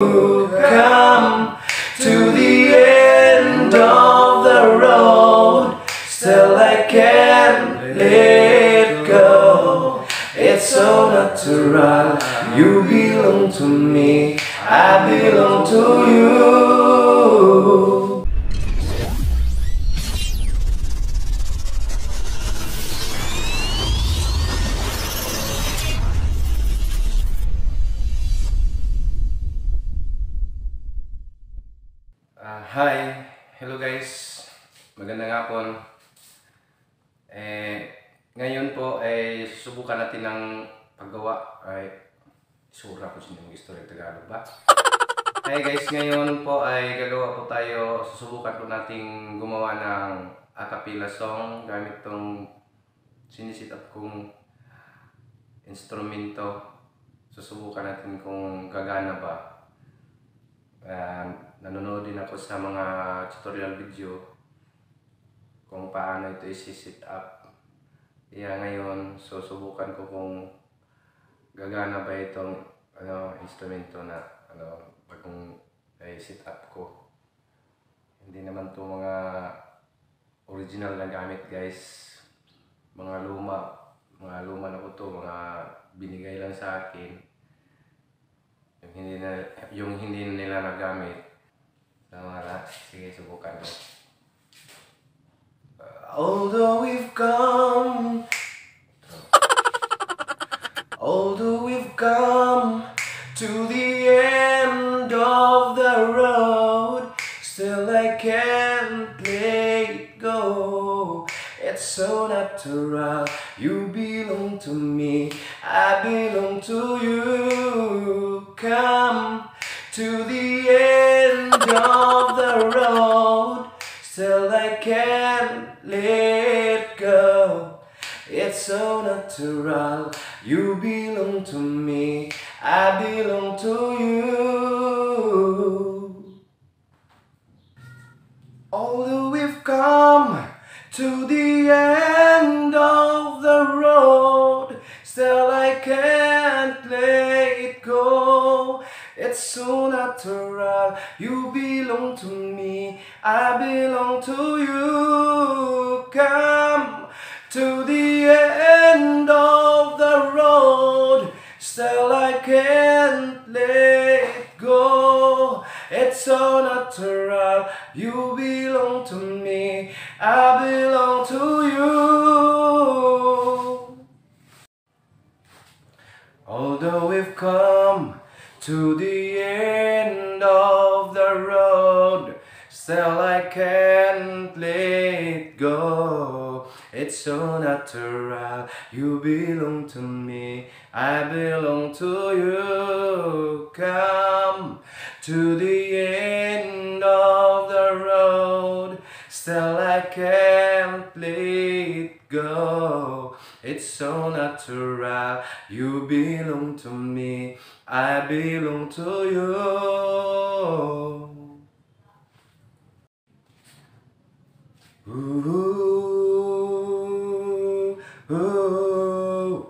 Come to the end of the road, still I can't let go. It's so natural, you belong to me, I belong to you. Hi! Hello guys! Magandang hapon. Ngayon po ay susubukan natin ng paggawa. Isura ko siya ng istorya Tagalog ba? Hi guys! Ngayon po ay gagawa po tayo. Susubukan po nating gumawa ng a cappella song gamit tong sinisit up kong instrumento. Susubukan natin kung gagana ba. Nanonood din ako sa mga tutorial video kung paano ito isi-set up. Ngayon, susubukan ko kung gagana ba itong instrumento na bagong set up ko. Hindi naman to mga original na gamit guys. Mga luma na po to, mga binigay lang sa akin. Yung hindi na nila nagamit. Sige, subukan ko. Although we've come to the end of the road, still I can't let go. It's so natural, you belong to me, I belong to you. Come to the end of the road, still I can't let go. It's so natural, you belong to me, I belong to you. Although we've come to the end of the road, still I can't let go. It's so natural, you belong to me, I belong to you. Come to the end of the road, still I can't let go. It's so natural, you belong to me, I belong to you. Although we've come to the end of the road, still I can't let go. It's so natural, you belong to me, I belong to you. Come to the end of the road, still I can't let go. It's so natural, you belong to me, I belong to you. Ooh, ooh.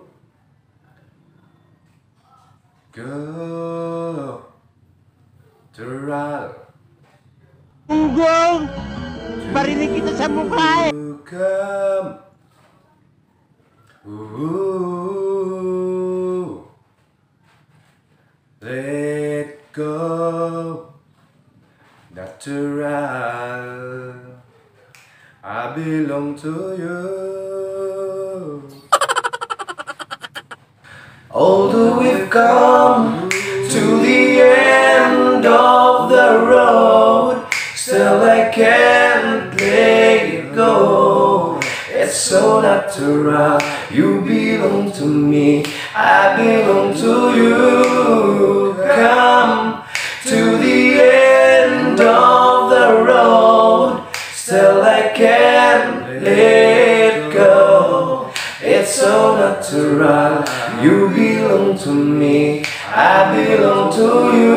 Go to run. Ugong! Barinig kita sa mukha eh! Come. Ooh. Let go. Natural. I belong to you. Although we've come to the end of the road, still I can't let go. It's so natural, you belong to me, I belong to you. Come to the end of the road, still I can't let go. It's so natural, you belong to me, I belong to you.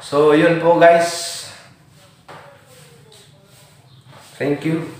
So yun po guys. Thank you.